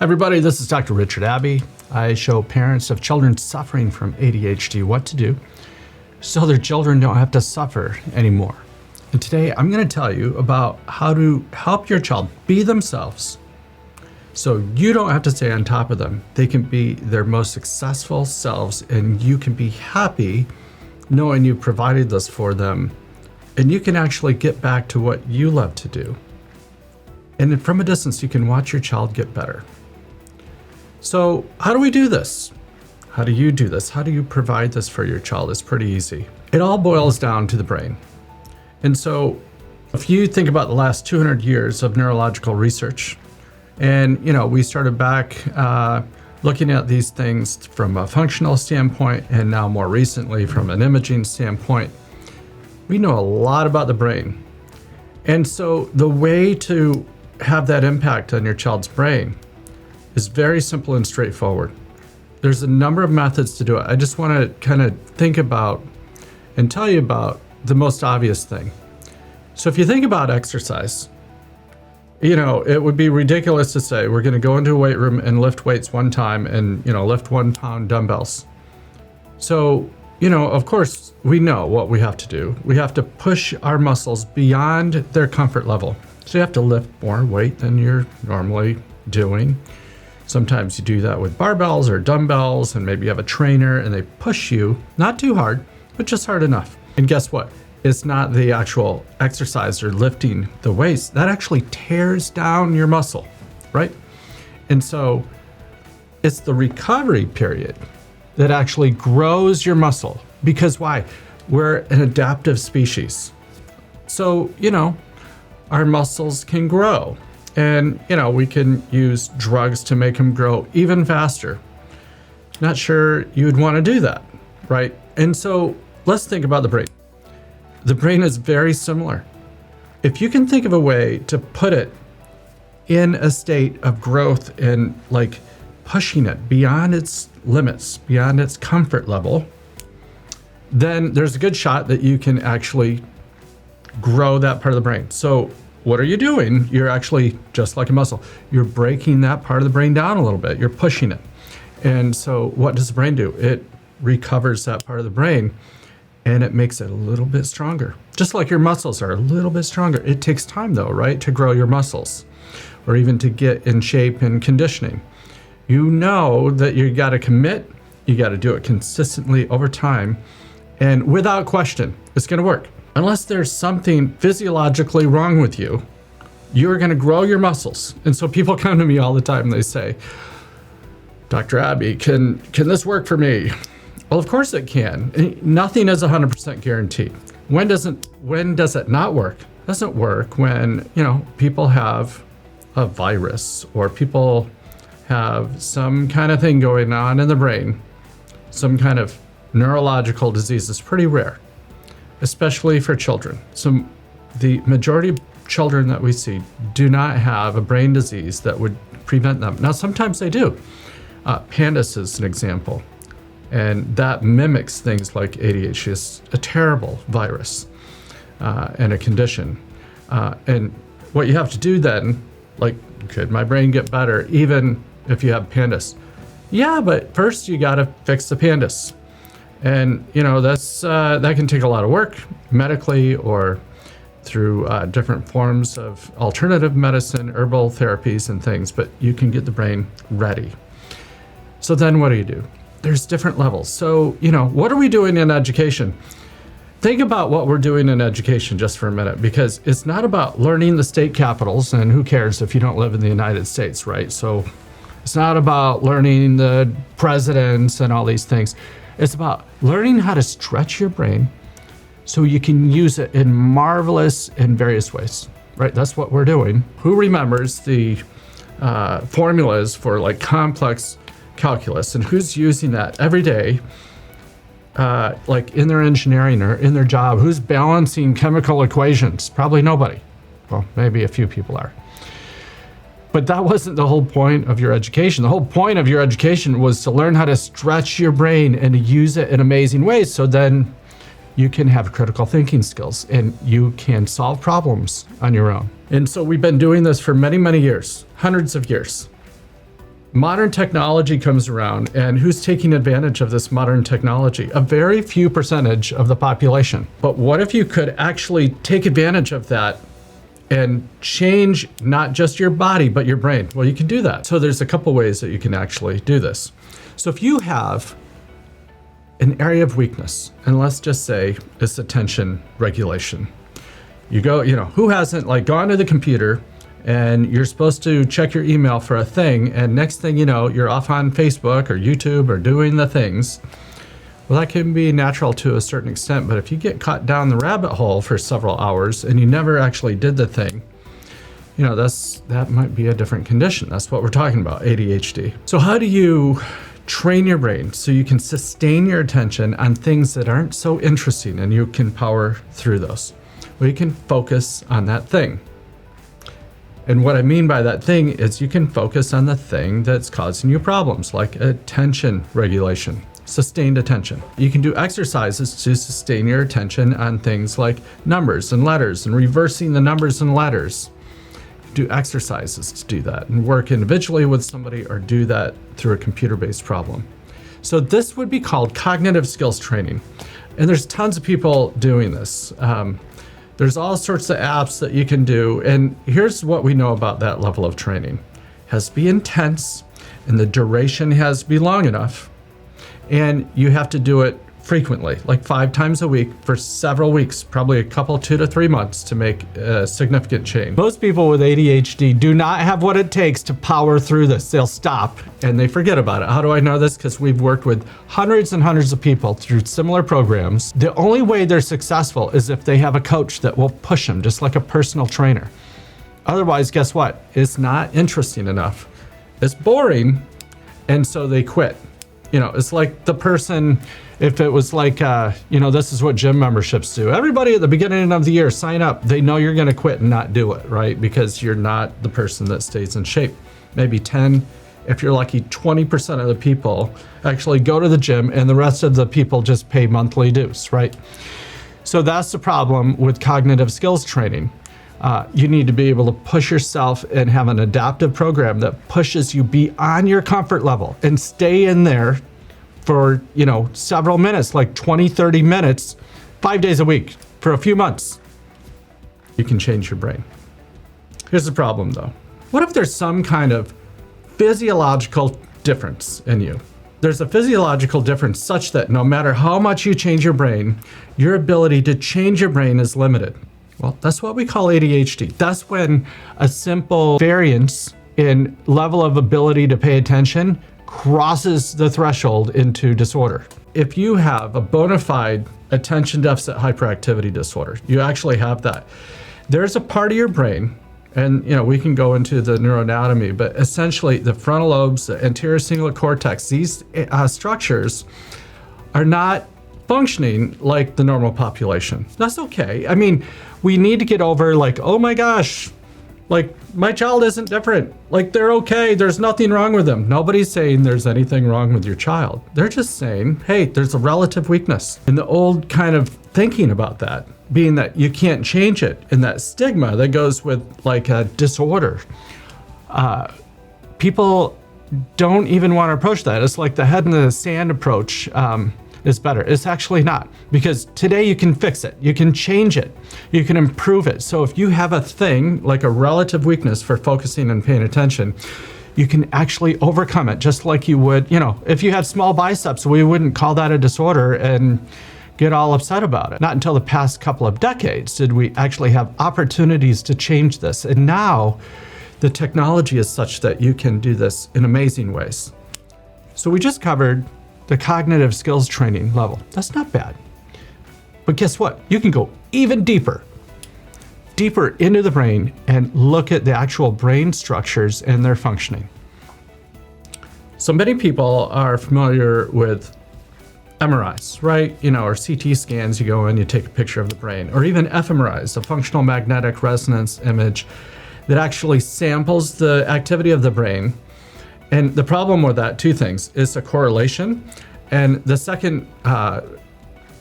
Everybody, this is Dr. Richard Abbey. I show parents of children suffering from ADHD what to do so their children don't have to suffer anymore. And today I'm going to tell you about how to help your child be themselves so you don't have to stay on top of them. They can be their most successful selves and you can be happy knowing you provided this for them, and you can actually get back to what you love to do. And from a distance, you can watch your child get better. So how do we do this? How do you do this? How do you provide this for your child? It's pretty easy. It all boils down to the brain. And so if you think about the last 200 years of neurological research, and we started back looking at these things from a functional standpoint, and now more recently from an imaging standpoint, we know a lot about the brain. And so the way to have that impact on your child's brain is very simple and straightforward. There's a number of methods to do it. I just want to kind of think about and tell you about the most obvious thing. So if you think about exercise, it would be ridiculous to say we're going to go into a weight room and lift weights one time and, lift 1 pound dumbbells. So, of course, we know what we have to do. We have to push our muscles beyond their comfort level. So you have to lift more weight than you're normally doing. Sometimes you do that with barbells or dumbbells, and maybe you have a trainer and they push you, not too hard, but just hard enough. And guess what? It's not the actual exercise or lifting the weights that actually tears down your muscle, right? And so it's the recovery period that actually grows your muscle. Because why? We're an adaptive species. So, our muscles can grow. And, we can use drugs to make them grow even faster. Not sure you'd want to do that, right? And so let's think about the brain. The brain is very similar. If you can think of a way to put it in a state of growth and pushing it beyond its limits, beyond its comfort level, then there's a good shot that you can actually grow that part of the brain. So what are you doing? You're actually, just like a muscle, you're breaking that part of the brain down a little bit. You're pushing it. And so what does the brain do? It recovers that part of the brain and it makes it a little bit stronger. Just like your muscles are a little bit stronger. It takes time though, right? To grow your muscles or even to get in shape and conditioning. You know that you got to commit. You got to do it consistently over time. And without question, it's going to work. Unless there's something physiologically wrong with you, you're going to grow your muscles. And so people come to me all the time and they say, Dr. Abbey, can this work for me? Well, of course it can. Nothing is 100% guaranteed. When does it not work? It doesn't work when, people have a virus or people have some kind of thing going on in the brain, some kind of neurological disease. Is pretty rare, especially for children. So the majority of children that we see do not have a brain disease that would prevent them. Now, sometimes they do. PANDAS is an example, and that mimics things like ADHD. It's a terrible virus and a condition. And what you have to do then, could my brain get better even if you have PANDAS? Yeah, but first you got to fix the PANDAS. And, that can take a lot of work medically or through different forms of alternative medicine, herbal therapies and things, but you can get the brain ready. So then what do? There's different levels. So, what are we doing in education? Think about what we're doing in education just for a minute, because it's not about learning the state capitals, and who cares if you don't live in the United States, right? So it's not about learning the presidents and all these things. It's about learning how to stretch your brain so you can use it in marvelous and various ways, right? That's what we're doing. Who remembers the formulas for complex calculus, and who's using that every day, in their engineering or in their job? Who's balancing chemical equations? Probably nobody. Well, maybe a few people are. But that wasn't the whole point of your education. The whole point of your education was to learn how to stretch your brain and to use it in amazing ways, so then you can have critical thinking skills and you can solve problems on your own. And so we've been doing this for many, many years, hundreds of years. modern technology comes around, and who's taking advantage of this modern technology? A very few percentage of the population. But what if you could actually take advantage of that and change not just your body, but your brain? Well, you can do that. So there's a couple ways that you can actually do this. So if you have an area of weakness, and let's just say it's attention regulation. You go, who hasn't gone to the computer and you're supposed to check your email for a thing, and next thing you know, you're off on Facebook or YouTube or doing the things. Well, that can be natural to a certain extent, but if you get caught down the rabbit hole for several hours and you never actually did the thing, that might be a different condition. That's what we're talking about, ADHD. So how do you train your brain so you can sustain your attention on things that aren't so interesting and you can power through those? Well, you can focus on that thing. And what I mean by that thing is you can focus on the thing that's causing you problems, like attention regulation, sustained attention. You can do exercises to sustain your attention on things like numbers and letters and reversing the numbers and letters. Do exercises to do that and work individually with somebody or do that through a computer-based problem. So this would be called cognitive skills training. And there's tons of people doing this. There's all sorts of apps that you can do. And here's what we know about that level of training. It has to be intense, and the duration has to be long enough. And you have to do it frequently, like 5 times a week for several weeks, probably a couple, 2 to 3 months to make a significant change. Most people with ADHD do not have what it takes to power through this. They'll stop and they forget about it. How do I know this? Because we've worked with hundreds and hundreds of people through similar programs. The only way they're successful is if they have a coach that will push them, just like a personal trainer. Otherwise, guess what? It's not interesting enough. It's boring, and so they quit. It's like the person, if it was like, this is what gym memberships do. Everybody at the beginning of the year sign up. They know you're going to quit and not do it, right? Because you're not the person that stays in shape. Maybe 10, if you're lucky, 20% of the people actually go to the gym, and the rest of the people just pay monthly dues, right? So that's the problem with cognitive skills training. You need to be able to push yourself and have an adaptive program that pushes you beyond your comfort level and stay in there for, several minutes, like 20, 30 minutes, 5 days a week for a few months. You can change your brain. Here's the problem though. What if there's some kind of physiological difference in you? There's a physiological difference such that no matter how much you change your brain, your ability to change your brain is limited. Well, that's what we call ADHD. That's when a simple variance in level of ability to pay attention crosses the threshold into disorder. If you have a bona fide attention deficit hyperactivity disorder, you actually have that. There's a part of your brain, and we can go into the neuroanatomy, but essentially the frontal lobes, the anterior cingulate cortex, these structures are not functioning like the normal population. That's okay. I mean, we need to get over oh my gosh, my child isn't different. They're okay. There's nothing wrong with them. Nobody's saying there's anything wrong with your child. They're just saying, hey, there's a relative weakness. And the old kind of thinking about that being that you can't change it, and that stigma that goes with a disorder. People don't even want to approach that. It's like the head in the sand approach. Is better. It's actually not, because today you can fix it. You can change it. You can improve it. So if you have a thing like a relative weakness for focusing and paying attention, you can actually overcome it just like you would, if you had small biceps, we wouldn't call that a disorder and get all upset about it. Not until the past couple of decades did we actually have opportunities to change this. And now the technology is such that you can do this in amazing ways. So we just covered the cognitive skills training level. That's not bad. But guess what? You can go even deeper into the brain and look at the actual brain structures and their functioning. So many people are familiar with MRIs, right? Or CT scans. You go in, you take a picture of the brain, or even fMRIs, a functional magnetic resonance image that actually samples the activity of the brain. And the problem with that, 2 things, is a correlation. And the second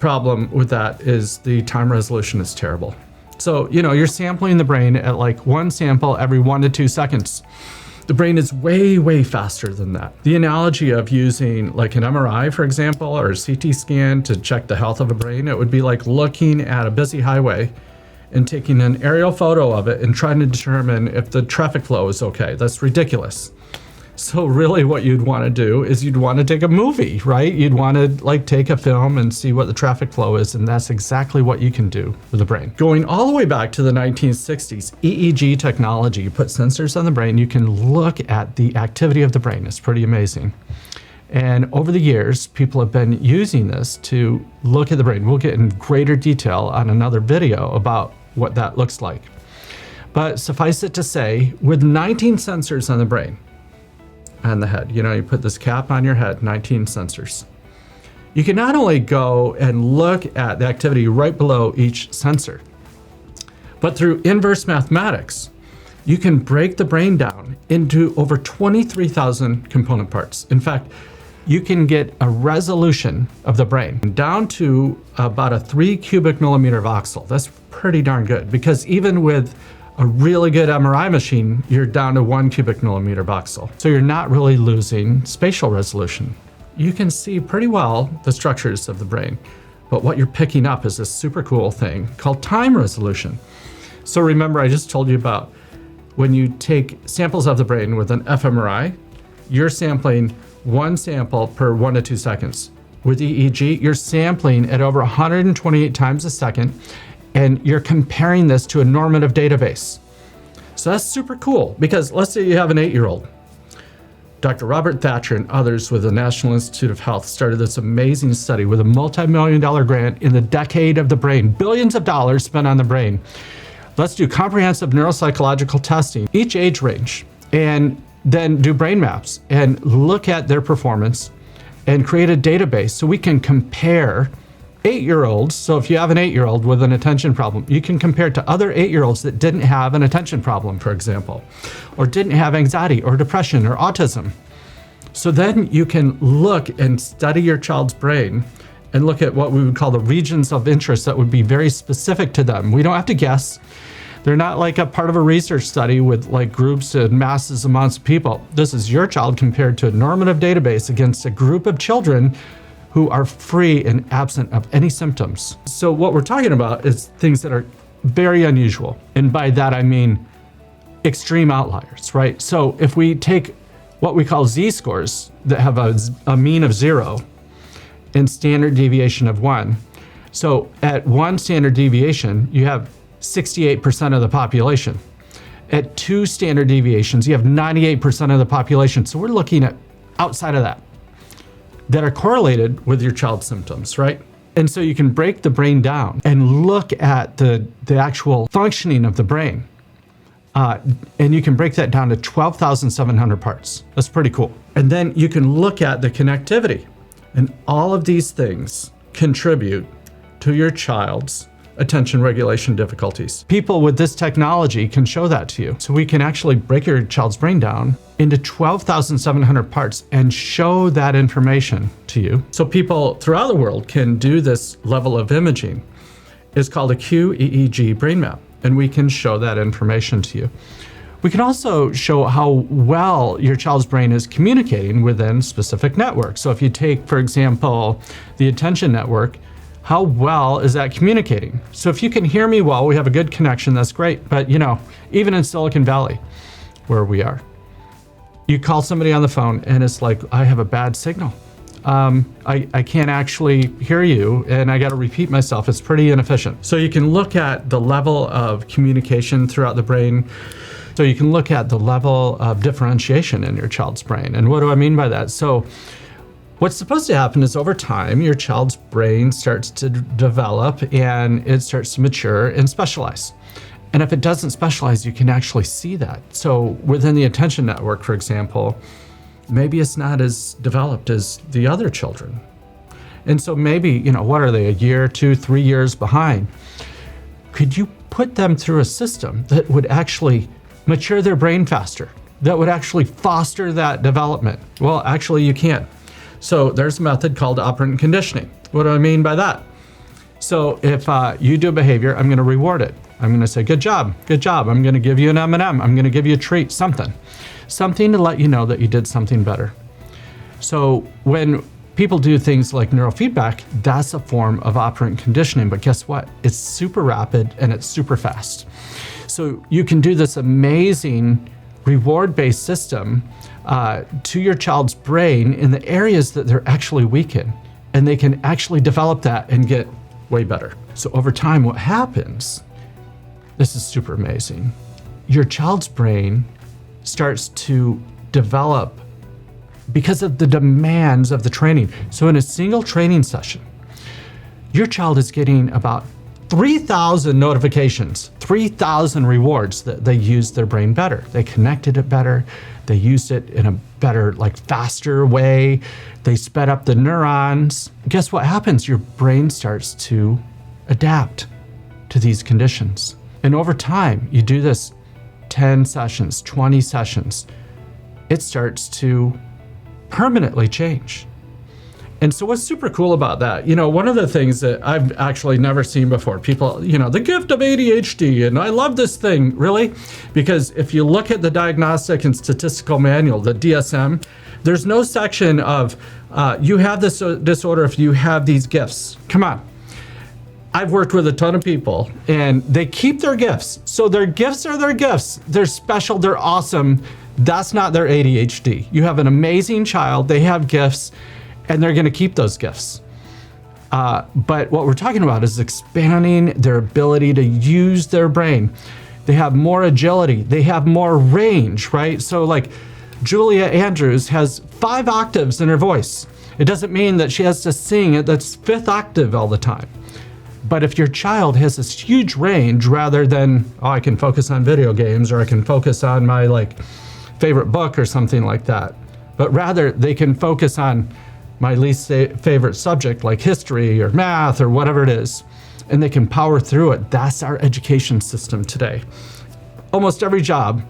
problem with that is the time resolution is terrible. So, you're sampling the brain at 1 sample every 1 to 2 seconds. The brain is way, way faster than that. The analogy of using like an MRI, for example, or a CT scan to check the health of a brain, it would be like looking at a busy highway and taking an aerial photo of it and trying to determine if the traffic flow is okay. That's ridiculous. So really what you'd want to do is you'd want to take a movie, right? You'd want to like take a film and see what the traffic flow is, and that's exactly what you can do with the brain. Going all the way back to the 1960s, EEG technology, you put sensors on the brain, you can look at the activity of the brain. It's pretty amazing. And over the years, people have been using this to look at the brain. We'll get in greater detail on another video about what that looks like. But suffice it to say, with 19 sensors on the brain, on the head. You know, you put this cap on your head, 19 sensors. You can not only go and look at the activity right below each sensor, but through inverse mathematics, you can break the brain down into over 23,000 component parts. In fact, you can get a resolution of the brain down to about a 3 cubic millimeter of voxel. That's pretty darn good, because even with a really good MRI machine, you're down to 1 cubic millimeter voxel. So you're not really losing spatial resolution. You can see pretty well the structures of the brain, but what you're picking up is this super cool thing called time resolution. So remember, I just told you about when you take samples of the brain with an fMRI, you're sampling one sample per 1 to 2 seconds. With EEG, you're sampling at over 128 times a second, and you're comparing this to a normative database. So that's super cool, because let's say you have an 8-year-old. Dr. Robert Thatcher and others with the National Institute of Health started this amazing study with a multi-million-dollar grant in the decade of the brain, billions of dollars spent on the brain. Let's do comprehensive neuropsychological testing, each age range, and then do brain maps and look at their performance and create a database so we can compare 8-year-olds. So if you have an 8-year-old with an attention problem, you can compare it to other 8-year-olds that didn't have an attention problem, for example, or didn't have anxiety or depression or autism. So then you can look and study your child's brain and look at what we would call the regions of interest that would be very specific to them. We don't have to guess. They're not like a part of a research study with like groups and masses amounts of people. This is your child compared to a normative database against a group of children who are free and absent of any symptoms. So what we're talking about is things that are very unusual. And by that, I mean extreme outliers, right? So if we take what we call Z-scores that have a mean of 0 and standard deviation of 1. So at 1 standard deviation, you have 68% of the population. At 2 standard deviations, you have 98% of the population. So we're looking at outside of that are correlated with your child's symptoms, right? And so you can break the brain down and look at the actual functioning of the brain. And you can break that down to 12,700 parts. That's pretty cool. And then you can look at the connectivity. And all of these things contribute to your child's attention regulation difficulties. People with this technology can show that to you. So we can actually break your child's brain down into 12,700 parts and show that information to you. So people throughout the world can do this level of imaging. It's called a QEEG brain map, and we can show that information to you. We can also show how well your child's brain is communicating within specific networks. So if you take, for example, the attention network, how well is that communicating? So if you can hear me well, we have a good connection, that's great. But you know, even in Silicon Valley, where we are, you call somebody on the phone and it's like, I have a bad signal. I can't actually hear you and I gotta repeat myself. It's pretty inefficient. So you can look at the level of communication throughout the brain. So you can look at the level of differentiation in your child's brain. And what do I mean by that? So what's supposed to happen is over time, your child's brain starts to develop and it starts to mature and specialize. And if it doesn't specialize, you can actually see that. So within the attention network, for example, maybe it's not as developed as the other children. And so maybe, you know, what are they, a year, 2, 3 years behind? Could you put them through a system that would actually mature their brain faster, that would actually foster that development? Well, actually you can't. So there's a method called operant conditioning. What do I mean by that? So if you do a behavior, I'm going to reward it. I'm going to say, good job, good job. I'm going to give you an M&M. I'm going to give you a treat, something to let you know that you did something better. So when people do things like neurofeedback, that's a form of operant conditioning, but guess what? It's super rapid and it's super fast. So you can do this amazing reward-based system to your child's brain in the areas that they're actually weak in, and they can actually develop that and get way better. So over time, what happens, this is super amazing. Your child's brain starts to develop because of the demands of the training. So in a single training session, your child is getting about 3,000 notifications, 3,000 rewards that they used their brain better. They connected it better. They used it in a better, faster way. They sped up the neurons. Guess what happens? Your brain starts to adapt to these conditions. And over time, you do this 10 sessions, 20 sessions, it starts to permanently change. And so what's super cool about that, one of the things that I've actually never seen before, people, the gift of ADHD, and I love this thing, really? Because if you look at the Diagnostic and Statistical Manual, the DSM, there's no section of, you have this disorder if you have these gifts. Come on. I've worked with a ton of people and they keep their gifts. So their gifts are their gifts. They're special, they're awesome. That's not their ADHD. You have an amazing child, they have gifts, and they're gonna keep those gifts. But what we're talking about is expanding their ability to use their brain. They have more agility, they have more range, right? So Julia Andrews has 5 octaves in her voice. It doesn't mean that she has to sing at that's 5th octave all the time. But if your child has this huge range rather than, I can focus on video games or I can focus on my favorite book or something like that, but rather they can focus on my least favorite subject like history or math or whatever it is, and they can power through it. That's our education system today. Almost every job,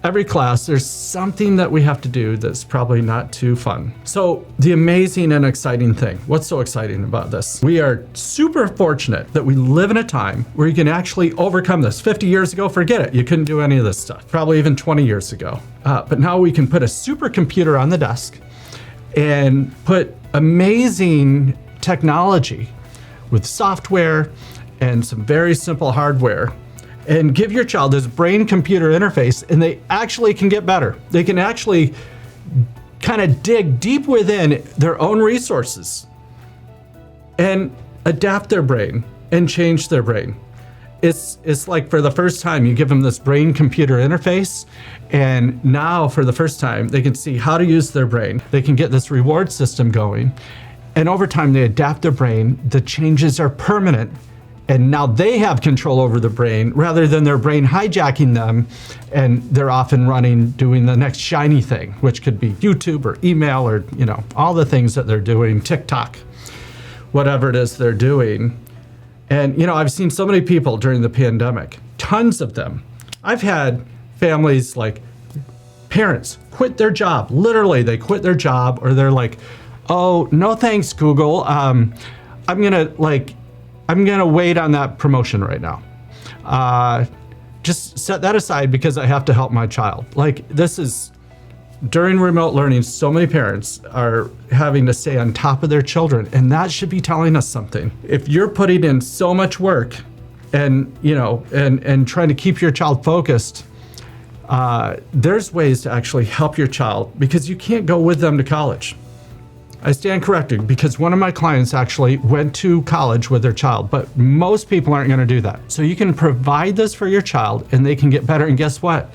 every class, there's something that we have to do that's probably not too fun. So the amazing and exciting thing, what's so exciting about this? We are super fortunate that we live in a time where you can actually overcome this. 50 years ago, forget it. You couldn't do any of this stuff. Probably even 20 years ago. But now we can put a supercomputer on the desk and put amazing technology with software and some very simple hardware and give your child this brain-computer interface, and they actually can get better. They can actually kind of dig deep within their own resources and adapt their brain and change their brain. It's like for the first time, you give them this brain-computer interface, and now for the first time, they can see how to use their brain. They can get this reward system going, and over time, they adapt their brain. The changes are permanent, and now they have control over the brain rather than their brain hijacking them, and they're often doing the next shiny thing, which could be YouTube or email or all the things that they're doing, TikTok, whatever it is they're doing. And I've seen so many people during the pandemic, tons of them. I've had families parents quit their job. Literally, they quit their job, or they're like, oh, no thanks, Google. I'm gonna wait on that promotion right now. Just set that aside because I have to help my child. This is, during remote learning, so many parents are having to stay on top of their children, and that should be telling us something. If you're putting in so much work and trying to keep your child focused, there's ways to actually help your child, because you can't go with them to college. I stand corrected, because one of my clients actually went to college with their child, but most people aren't going to do that. So you can provide this for your child and they can get better. And guess what?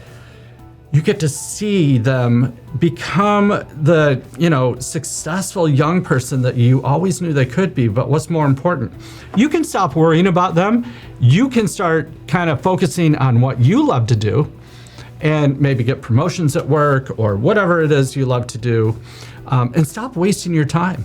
You get to see them become the, successful young person that you always knew they could be. But what's more important, you can stop worrying about them. You can start kind of focusing on what you love to do and maybe get promotions at work or whatever it is you love to do. And stop wasting your time.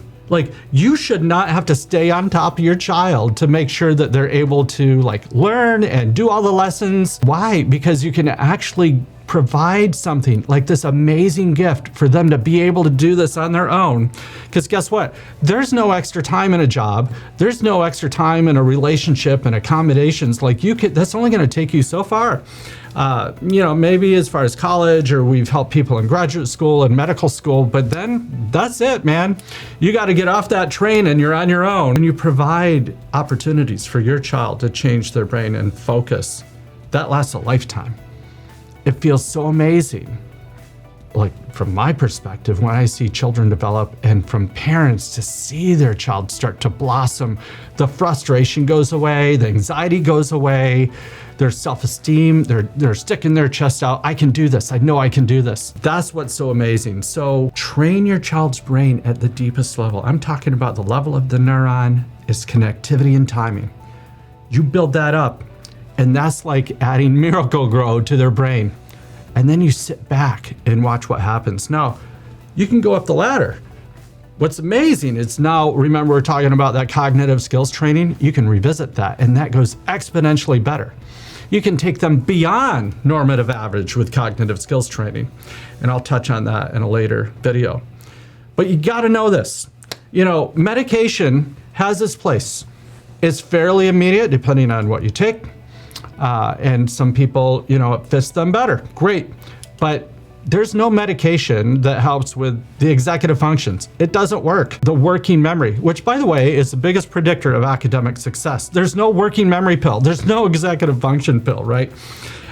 You should not have to stay on top of your child to make sure that they're able to learn and do all the lessons. Why? Because you can actually provide something like this amazing gift for them to be able to do this on their own. Because guess what? There's no extra time in a job. There's no extra time in a relationship and accommodations. Like that's only going to take you so far. Maybe as far as college, or we've helped people in graduate school and medical school, but then that's it, man. You got to get off that train and you're on your own. And you provide opportunities for your child to change their brain and focus. That lasts a lifetime. It feels so amazing. Like from my perspective, when I see children develop and from parents to see their child start to blossom, the frustration goes away, the anxiety goes away, their self-esteem, they're sticking their chest out. I can do this. I know I can do this. That's what's so amazing. So train your child's brain at the deepest level. I'm talking about the level of the neuron, its connectivity and timing. You build that up, and that's like adding Miracle-Gro to their brain. And then you sit back and watch what happens. Now, you can go up the ladder. What's amazing is now, remember we're talking about that cognitive skills training? You can revisit that, and that goes exponentially better. You can take them beyond normative average with cognitive skills training. And I'll touch on that in a later video. But you gotta know this. Medication has its place. It's fairly immediate depending on what you take. And some people, it fits them better. Great. But there's no medication that helps with the executive functions. It doesn't work. The working memory, which by the way, is the biggest predictor of academic success. There's no working memory pill. There's no executive function pill, right?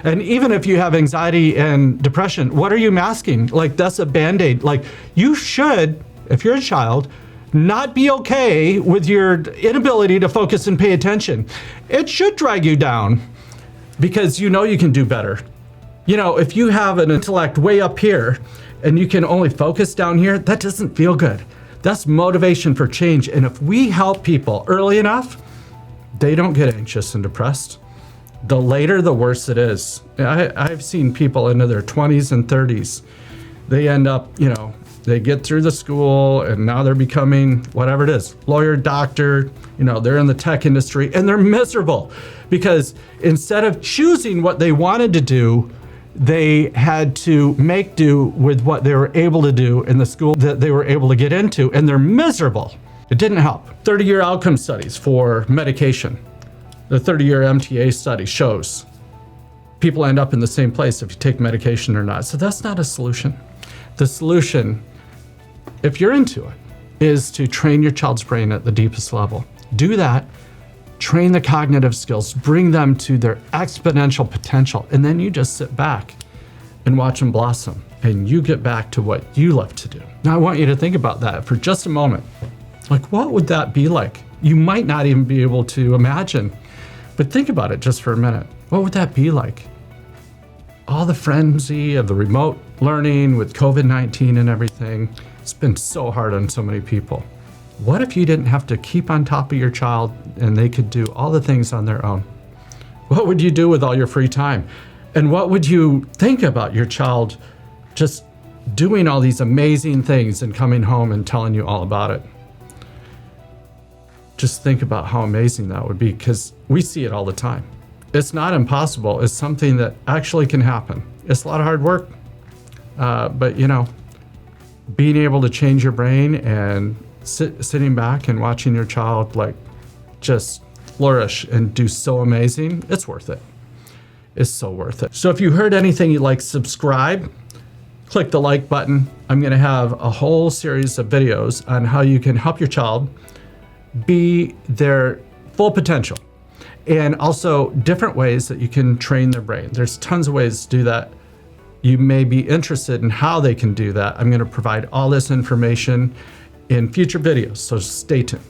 And even if you have anxiety and depression, what are you masking? Like that's a Band-Aid. Like you should, if you're a child, not be okay with your inability to focus and pay attention. It should drag you down because you can do better. If you have an intellect way up here and you can only focus down here, that doesn't feel good. That's motivation for change. And if we help people early enough, they don't get anxious and depressed. The later, the worse it is. I've seen people into their 20s and 30s. They end up, they get through the school and now they're becoming whatever it is, lawyer, doctor, they're in the tech industry and they're miserable because instead of choosing what they wanted to do, they had to make do with what they were able to do in the school that they were able to get into, and they're miserable. It didn't help. 30-year outcome studies for medication. The 30-year MTA study shows people end up in the same place if you take medication or not. So that's not a solution. The solution, if you're into it, is to train your child's brain at the deepest level. Do that. Train the cognitive skills, bring them to their exponential potential, and then you just sit back and watch them blossom, and you get back to what you love to do. Now I want you to think about that for just a moment. Like, what would that be like? You might not even be able to imagine, but think about it just for a minute. What would that be like? All the frenzy of the remote learning with COVID-19 and everything, it's been so hard on so many people. What if you didn't have to keep on top of your child and they could do all the things on their own? What would you do with all your free time? And what would you think about your child just doing all these amazing things and coming home and telling you all about it? Just think about how amazing that would be, because we see it all the time. It's not impossible. It's something that actually can happen. It's a lot of hard work, but being able to change your brain and sitting back and watching your child just flourish and do so amazing, it's worth it. It's so worth it. So if you heard anything you'd like, subscribe, click the like button. I'm gonna have a whole series of videos on how you can help your child be their full potential, and also different ways that you can train their brain. There's tons of ways to do that. You may be interested in how they can do that. I'm gonna provide all this information in future videos, so stay tuned.